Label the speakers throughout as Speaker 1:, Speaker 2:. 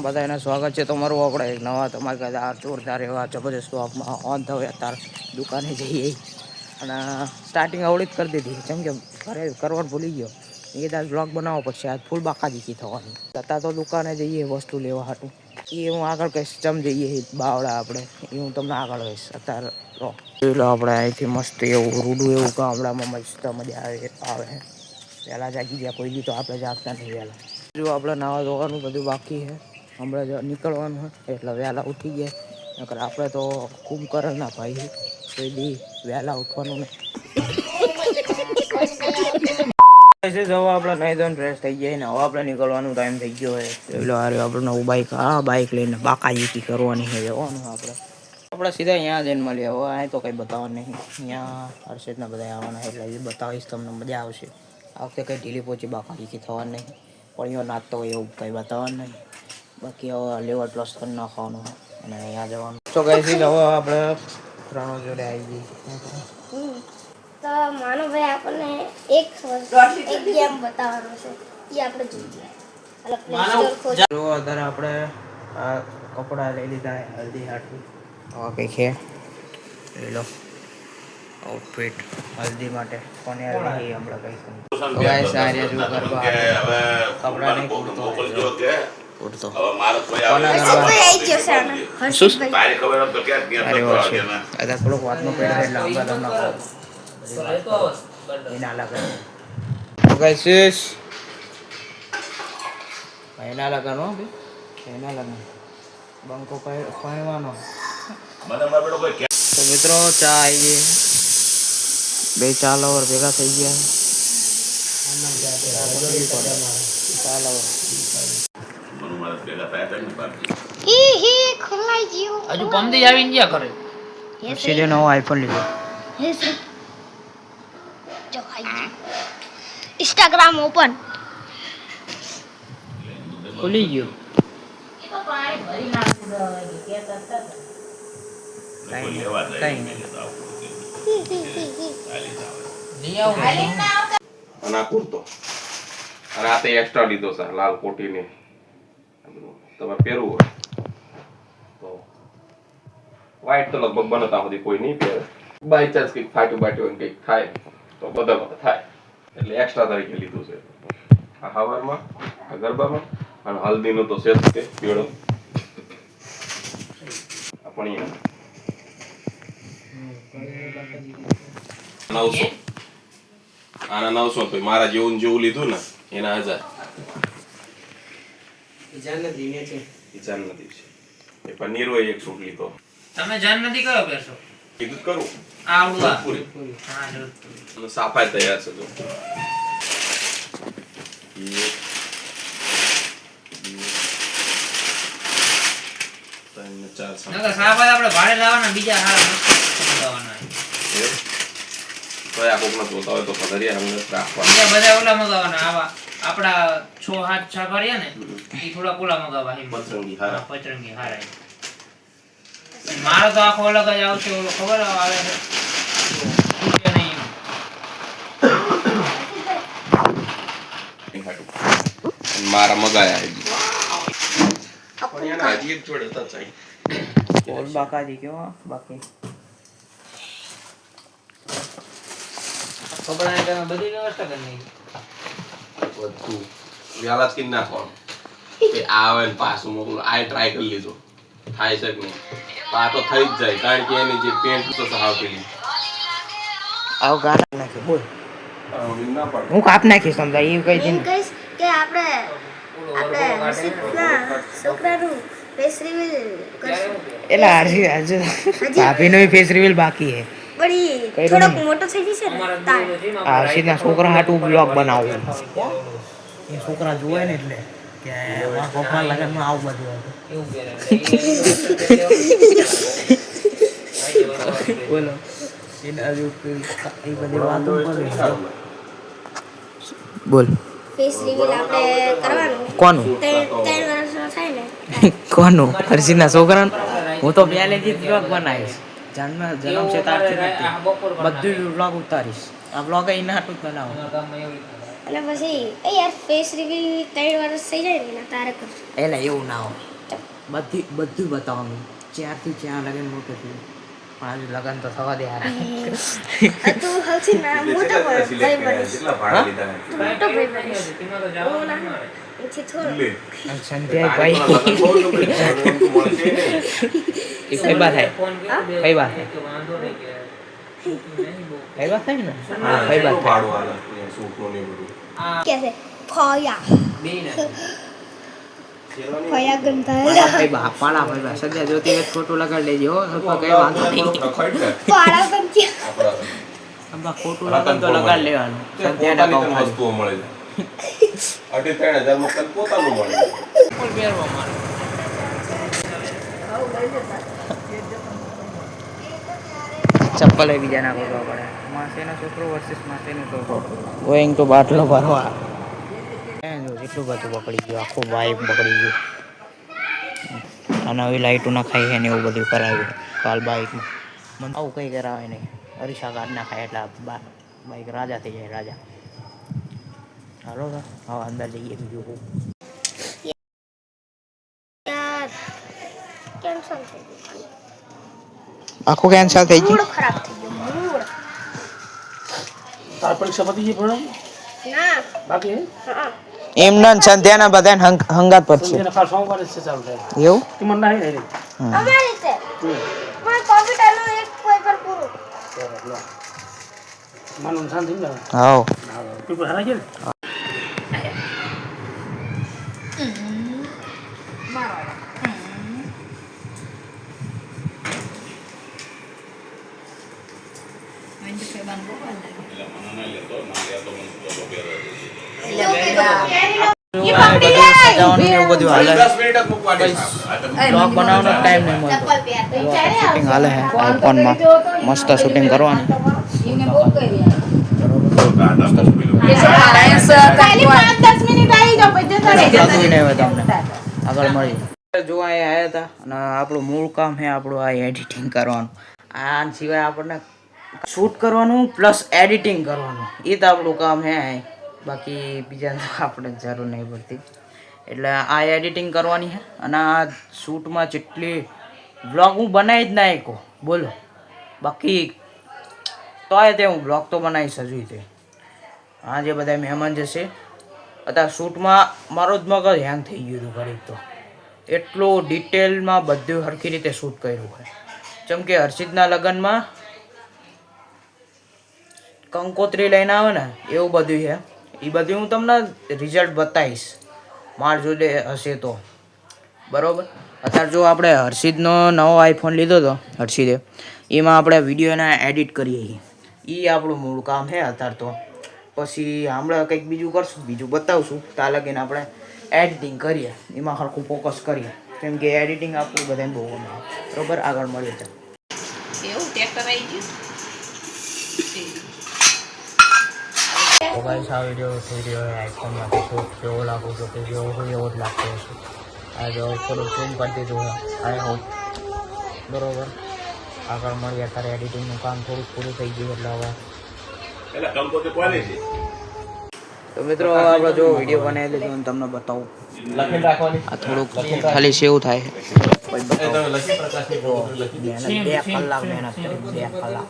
Speaker 1: બધાને સ્વાગત છે તમારું આપણે એક નવા તમારી કાંઈ આ જોરદાર એવા જબરજસ્ત વ્લોગમાં ઓન થયો અત્યારે દુકાને જઈએ અને સ્ટાર્ટિંગ આવડી જ કરી દીધી કેમ કે ઘરે કરવાનું ભૂલી ગયો એ કીધા વ્લોગ બનાવવો પડશે આજ ફૂલ બાકાજીકી થવાની છતાં તો દુકાને જઈએ વસ્તુ લેવા હાટું એ હું આગળ કહીશ ચમ જઈએ બાવડા આપણે એ હું તમને આગળ કહીશ અત્યારે લો આપણે અહીંથી મસ્ત એવું રૂડું એવું ગામડામાં મસ્ત મજા આવે વહેલા જાગી ગયા કોઈ દી તો આપણે જાગતા નહીં વહેલા જો આપણે નાવા ધોવાનું બધું બાકી છે હમણાં નીકળવાનું હોય એટલે વહેલા ઉઠી ગયા નકર આપણે તો કુંભકરણ ના ભાઈ કોઈ દી વહેલા ઉઠવાનું નહીં આપણે નહીં ધોઈને ફ્રેશ થઈ જાય ને હવે આપણે નીકળવાનું ટાઈમ થઈ ગયો હોય એટલે હારે આપણે નવું બાઇક લઈને બાકાજીકી કરવાની છે જવાનું આપણે સીધા અહીંયા જઈને મળીએ હવે અહીં તો કંઈ બતાવવાનું નહીં અહીંયા હર્ષદના બધા આવવાના એટલે એ બતાવીશ તમને મજા આવશે આ વખતે કંઈ ઢીલી પહોંચી બાકાજીકી થવાનું નહીં પણ એવો નાચતો હોય એવું કંઈ બતાવવાનું નહીં બાકી હવે લેવર પ્લસ કરી નાખવાનું અને અહીંયા જવાનું તો કઈ હવે આપણે ત્રણો જોડે આવી જઈએ
Speaker 2: તો માનો ભાઈ આપણને એક ગેમ બતાવવાનો છે એ આપણે જોઈએ
Speaker 1: જો અત્યારે આપણે આ કપડાં લઈ લીધા હલ્દી હાટું હવે કંઈ છે લઈ લો આઉટફિટ હલ્દી માટે કોને આવી આપણે કઈ સારી જો કરવા કપડા નહીં ઉડતો થોડોક વાતનો પેડ એટલે એના લગન એના લગન હો એના લગન બંકો ફાયવાનો મિત્રો ચા આવી ગઈ બે ચા લવર ભેગા થઈ ગયા ચા લવર
Speaker 3: હજુ પમદી આવીને ગયા કરે
Speaker 1: સીધે નવો આઈફોન લીધો
Speaker 2: ઇન્સ્ટાગ્રામ ઓપન
Speaker 1: ખુલી ગયું
Speaker 4: એક્સ્ટ્રા લીધો છે લાલ કોટી ને તમારે પહેરવું હોય તો વ્હાઈટ તો લગભગ બનતા સુધી કોઈ નહીં પહેરે બાય ચાન્સ કંઈક ફાટ્યું બાટ્યું કંઈક થાય તો બધા થાય એટલે એક્સ્ટ્રા તરીકે લીધું છે આ હવારમાં આ ગરબામાં અને હલ્દીનો તો સેટ છે પીળો આપણી 900 આના 900 તો મારા જેવું લીધું ને એના 1000
Speaker 1: જાન નથી
Speaker 4: એ પનીર હોય એક સૂટ લીધો
Speaker 3: તમે જાન નથી કયો બેસો
Speaker 4: કીધું કરું
Speaker 3: આવડું
Speaker 4: પૂરી
Speaker 3: હા
Speaker 4: અને સાફાઈ તૈયાર છે જો
Speaker 3: નકર સાફાઈ આપણે ભાડે લાવવાના બીજા હારા મગાવવાના
Speaker 4: તો આ કોકનો જોતા હોય તો પધરિયા અમને રાખવા
Speaker 3: એ બધા ઓલા મગાવવાના આવા આપડા 6-7 છાપરિયા ને ઈ થોડા કોલા મગાવવા હે પતરંગી હારા મારો તો આખો અલગ જ આવશે ઓલો ખબર આવે છે પૂછે નહીં
Speaker 4: મારા મગાયા હે પણ યાર હજી એક જોડે હતા ચાઈ
Speaker 1: બોલ બાકાજી કેવો બાકી
Speaker 3: કપડાની તમે બધી વ્યવસ્થા કરી
Speaker 4: બધું વ્યાલા સ્કિન નાખવાનું કે આવે ને પાછું મોકલું આ ટ્રાય કરી લીધો થાય છે કે નહીં આ તો થઈ જ જાય કારણ કે એની જે પેન્ટ તો સહાવ પેલી
Speaker 1: આવ ગાના નાખે બોલ હું કાપ નાખીશ સમજાય એ કઈ દીન
Speaker 2: કહીશ કે આપણે હર્ષિતના છોકરાનું ફેસ રિવીલ કરશું
Speaker 1: એટલે આજે ભાભીનો ફેસ રિવીલ બાકી છે
Speaker 2: બડી થોડોક મોટો થઈ જશે ને
Speaker 1: હર્ષિતના છોકરા હાટું બ્લોગ બનાવવું એ છોકરા જોવે ને એટલે કે મારા પપ્પા લગનમાં આવું બધું બોલો એના જો એ બધી વાતો બોલ
Speaker 2: ફેસ રિવીલ આપણે કરવાનું
Speaker 1: કોનું
Speaker 2: 3 વર્ષનો થાય ને
Speaker 1: કોનું હર્ષિતના છોકરાનું હું તો પહેલેથી જ બ્લોગ બનાવીશ જન્મ છે તારથી બધું બ્લોગ ઉતારીશ આ બ્લોગ એના હાટું જ બનાવું
Speaker 2: અને પછી એ યાર ફેસ રિવીલ 3 વર્ષ થઈ જાય ને તારે કરશું
Speaker 1: એટલે એવું ના હોય બધું બતાવવાનું જ્યારથી જ્યાં લગન મોટું થયું પણ આજે લગન તો થવા દે યાર
Speaker 2: તું સૌથી મોટો ભાઈ બને
Speaker 4: કેટલા ભાડા લીધા હે?
Speaker 2: મોટો ભાઈ બને
Speaker 3: તેમાં તો જવાનું નહીં મારે.
Speaker 2: એથી થોડો
Speaker 1: સંધ્યા ભાઈ એ કઈ વાત થાય
Speaker 3: ફોન કર્યો બે
Speaker 1: કઈ વાત?
Speaker 3: કે વાંધો નહીં કે નહીં બહુ.
Speaker 1: કઈ વાત થાય ને હા કઈ વાત થાય
Speaker 4: ભાડું આલે સૂટનું ને બધું.
Speaker 3: આ
Speaker 2: કે છે ખોયા
Speaker 3: બેયને.
Speaker 2: ખોયા ગંધા
Speaker 1: ભાઈ બા પાલા ભાઈ બા સંધ્યા જોતી હોય તો ખોટું લગાડી લેજો હો તો કઈ વાંધો નહીં
Speaker 2: પાડા ગંધા
Speaker 1: અંબા ખોટું લગાડ તો લગાડી લેવાનું સંધ્યા ટકાઉ
Speaker 4: વસ્તુઓ મળે છે 2,500 માં કલ પોતાનું મળે છે.
Speaker 3: પણ પહેરવા મારે.
Speaker 1: ચપ્પલ એ બીજાના ખોટવા પડે માસેનો છોકરો વર્સિસ માસેનો છોકરો ગોઈંગ તો બાટલો ભરવા એટલું બધું પકડી ગયું આખું વાઇબ પકડી ગયું અને નવી લાઇટો ના ખાઈ છે ને એવું બધું કરાવ્યું કાલ બાઇકમાં મને આવું કંઈ કરાવે નહીં અરીસા કાર્ડ ના ખાય એટલે બાઇક રાજા થઈ જાય રાજા હાલો તો હવે અંદર જઈએ બીજું હું
Speaker 2: યાર કેન્સલ થઈ ગયું
Speaker 1: આખું કેન્સલ થઈ ગયું
Speaker 2: મૂડ ખરાબ થઈ ગયો મૂડ
Speaker 5: તાર પરીક્ષા પતી ગઈ ભણો
Speaker 2: ના
Speaker 5: બાકી હે
Speaker 2: હા
Speaker 1: એમ ના સંધ્યાના બધાને હંગાત પર છે
Speaker 5: સંજયને કાલ સોમવારે જ છે ચાલુ થાય
Speaker 1: એવું
Speaker 5: કે મને ના હે રે
Speaker 2: અમારી રીતે મારા કોમ્પ્યુટરનું એક પેપર પૂરું
Speaker 5: માનું શાંતિ ને
Speaker 1: હાઉ
Speaker 5: પેપર હારા છે ને
Speaker 1: સજાવવાનું ને એવું બધું હાલે
Speaker 4: 10 મિનિટ જ મૂકવાની છે.
Speaker 1: બ્લોગ બનાવવાનો ટાઈમ નહીં મળતો શૂટિંગ હાલે છે આઈફોનમાં મસ્ત શૂટિંગ કરવાનું થતું નહીં હવે તમને આગળ મળી જો અહીંયા આવ્યા હતા અને આપણું મૂળ કામ છે આપણું આ એડિટિંગ કરવાનું આ સિવાય આપણને શૂટ કરવાનું પ્લસ એડિટિંગ કરવાનું એ તો આપણું કામ છે બાકી બીજાને તો આપણે જરૂર નહીં પડતી એટલે આ એડિટિંગ કરવાની છે અને આ શૂટમાં જેટલી વ્લોગ હું બનાવી જ ના શકો બોલો બાકી તોય તે હું બ્લોગ તો બનાવીશ હજુ તે હા જે બધા મહેમાન જશે અત્યારે શૂટમાં મારો જ મગજ હેંગ થઈ ગયું હતું ઘડીક તો એટલું ડિટેલમાં બધું સરખી રીતે શૂટ કર્યું હોય જેમ કે હર્ષિતના લગ્નમાં કંકોત્રી લઈને આવે ને એવું બધું છે એ બધું હું તમને રિઝલ્ટ બતાવીશ માર જોડે હશે તો બરાબર અત્યારે જો આપણે હર્ષિતનો નવો આઈફોન લીધો હતો હર્ષિતે એમાં આપણે વિડીયોના એડિટ કરીએ એ આપણું મૂળ કામ છે અત્યારે તો પછી હમણાં કંઈક બીજું કરશું બીજું બતાવશું ત્યાં લગીને આપણે એડિટિંગ કરીએ એમાં સરખું ફોકસ કરીએ કેમ કે એડિટિંગ આપણું બધાને બહુ ગમે બરાબર આગળ મળીએ તો
Speaker 6: એવું ટ્રેક્ટર આવી ગયું
Speaker 1: ગાઈસ આ વિડીયો થઈ રહ્યો છે આઈફોનમાંથી શૂટ કેવો લાગુ તો કે જેવો હોય એવો જ લાગતો હશે આ જો થોડું ઝૂમ કરી દીધું છે આઈ હોપ બરાબર આગળ મળીએ અત્યારે એડિટિંગનું કામ થોડુંક પૂરું થઈ ગયું એટલે હવે તો મિત્રો આપણે જો વિડીયો બનાવી લીધો અને તમને બતાવું આ થોડુંક ખાલી સેવ થાય છે પછી બતાવું મહેનત 2 કલાક મહેનત કરી 2 કલાક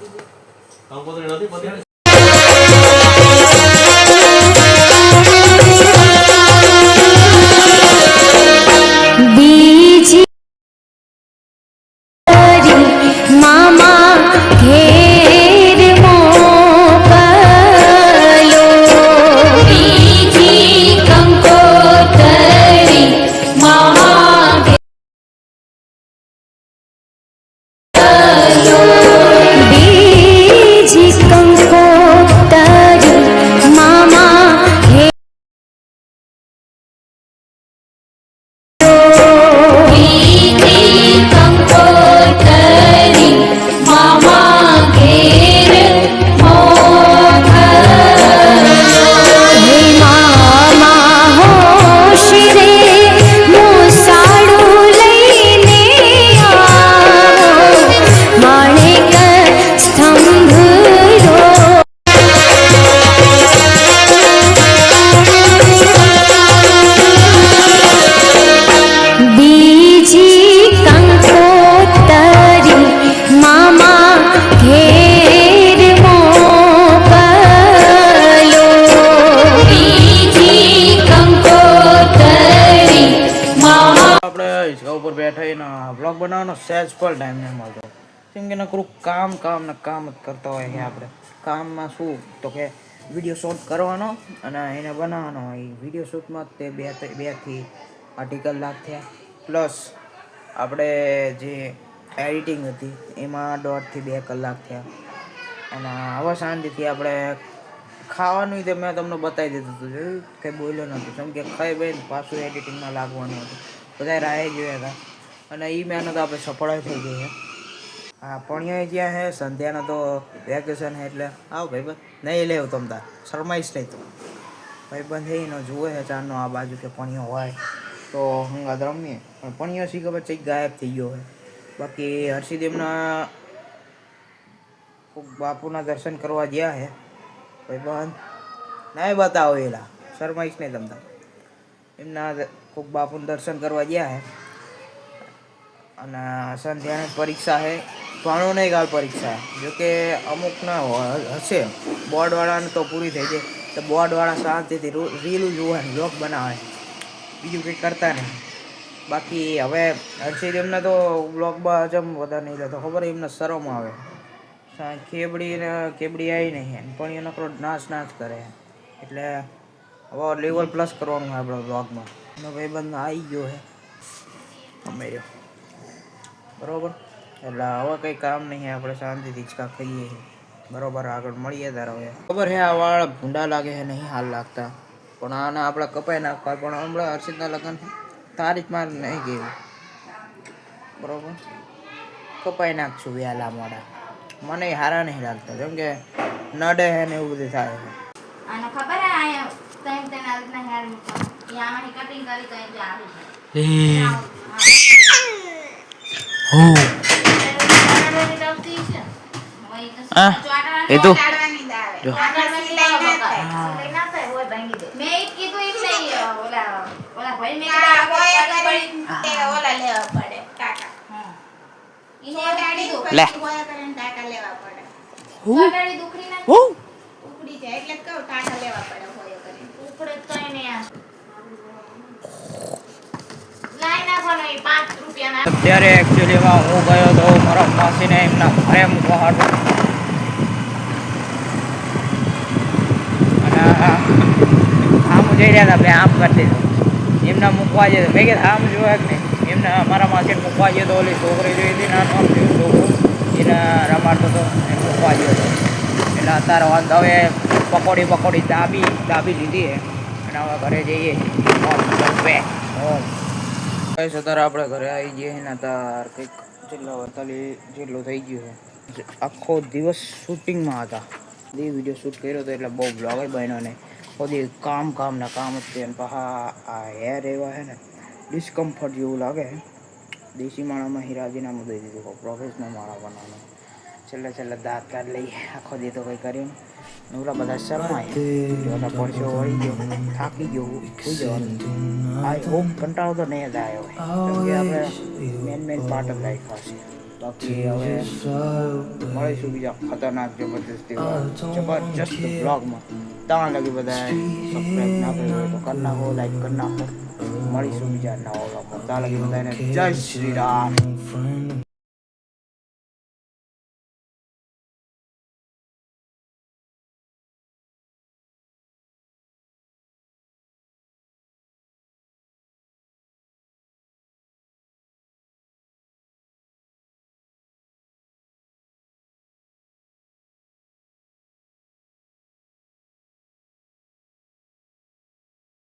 Speaker 7: कंको
Speaker 1: આપણે હિંચકા ઉપર બેઠા ને બ્લોગ બનાવવાનો સહેજ પણ ટાઈમ નહીં મળતો. કેમ કે નકરું કામ જ કરતા હોય છે આપણે. કામમાં શું તો કે વિડીયો શૂટ કરવાનો અને એને બનાવવાનો. એ વિડીયો શૂટમાં તે 2 થી 2.5 કલાક થયા. પ્લસ આપણે જે એડિટિંગ હતી એમાં 1.5 થી 2 કલાક થયા. અને હવે શાંતિથી આપણે ખાવાનું તે મેં તમને બતાવી દીધું હતું. જોયું કંઈ બોલ્યો નહોતું. કેમ કે ખાઈ બેન પાછું એડિટિંગમાં લાગવાનું હતું. બધા રાહે જોયા હતા અને એ મહેનત આપણે સફળ થઈ ગઈ છે. હા પણ જ્યાં છે સંધ્યાનો તો વેકેશન છે એટલે આવ ભાઈબંધ નહીં લેવું તમ તાર શરમાઈશ નહીં તું. ભાઈબંધ થઈને જુએ છે ચારનો આ બાજુ કે પણિયો હોય તો હંગાત રમીએ. પણ પણિયો શી ખબર ચઈક ગાયબ થઈ ગયો હોય. બાકી હર્ષિદેવના બાપુના દર્શન કરવા ગયા છે ભાઈબંધ. નહીં બતાવો એલા શરમાઈશ નહીં તમ તાર. એમના કોઈક બાપુના દર્શન કરવા ગયા છે અને સંધ્યાની પરીક્ષા છે. ભણો નહીં કાલ પરીક્ષા. જોકે અમુકના હશે બોર્ડવાળાને તો પૂરી થઈ જાય તો બોર્ડવાળા શાંતિથી રીલું જોવે બ્લોગ બનાવે બીજું કંઈ કરતા નહીં. બાકી હવે હર્ષિદ એમને તો બ્લોગમાં જમ વધારે નહીં લેતો ખબર એમને શરમ આવે. કેબડી આવી નહીં પણ એ નકરો નાચ કરે એટલે હવે લેવલ પ્લસ કરવાનું હોય આપણા બ્લોગમાં. એનો ભાઈબંધ આવી ગયો છે અમે રહ્યો બરાબર. એટલે હવે કંઈ કામ નહીં આપણે શાંતિથી હિંચકા ખાઈએ બરાબર. આગળ મળીએ તાર હવે ખબર છે આ વાળ ભૂંડા લાગે છે નહીં હાલ લાગતા પણ આને આપણે કપાઈ નાખવા. પણ હમણાં હર્ષિતના લગ્ન તારીખમાં નહીં ગયું બરાબર. કપાઈ નાખશું વહેલા મોડા. મને હારા નહીં લાગતા કેમ કે નડે છે ને એવું બધું થાય છે.
Speaker 7: આને ખબર હે આયા તેમ આ રીતના હેર મૂકવાનું યામાંની કટિંગ કરી તો એ આવી છે
Speaker 1: એ તો જો
Speaker 7: મેં ઈ કીધું ઈ નહીં ઓલા ભાઈ મેં કીધું ઓલા લેવા પડે કાકા
Speaker 1: લે
Speaker 7: છોટાડી દુખરી ના ઉપડી જાય એટલે કહું ટાટા લેવા પડે હોય કરીને ઉપડે તો એને લાઈ નાખવાનો એ 5 રૂપિયાના.
Speaker 1: અત્યારે એકચ્યુઅલીમાં હું ગયો તો મારા માસીને એમના ઘરે મૂકવા હાટો અને આમ જઈ રહ્યા હતા. મેં આમ કરી દીધું એમના મૂકવા જતો. મેં કીધું આમ જોયા કે નહીં એમના મારા માસીને મૂકવા જતો. ઓલી છોકરી જોઈ હતી નાનો છોકરો એને રમાડતો હતો એને મૂકવા જતો. એટલે અત્યારે વાંધો હવે પકોડી દાબી લીધી છે અને હવે ઘરે જઈએ છીએ. અત્યારે આપણે ઘરે આવી જઈએ ને અત્યારે કંઈક 48 જેટલું થઈ ગયું છે. આખો દિવસ શૂટિંગમાં હતા. વિડીયો શૂટ કર્યો હતો એટલે બહુ બ્લોગ બન્યો ને બધી કામ જ છે. અને પાછા આ હેર એવા છે ને ડિસ્કમ્ફર્ટ જેવું લાગે. દેશી માણામાં હીરાજીનામું દઈ દીધું પ્રોફેશનલ માણા બનાવવાનું. છેલ્લે દાંત કાઢ લઈએ. આખો દી તો કંઈ કર્યું નવરા બધા શરમાય પડશો વળી ગયો થાકી ગયો સુઈ જવાનું. આઈ હોપ કંટાળો તો નહીં જ આવ્યો હોય કેમ કે આપણે મેન પાર્ટ જ રાખ્યા છે. બાકી હવે મળીશું બીજા ખતરનાક જબરજસ્ત બ્લોગમાં. ત્યાં લગી બધા સબસ્ક્રાઈબ ના કર્યું હોય તો કરી નાખો, લાઈક કરી નાખો. મળીશું બીજા નવા બ્લોગમાં. ત્યાં લગી બધાને જય શ્રી રામ.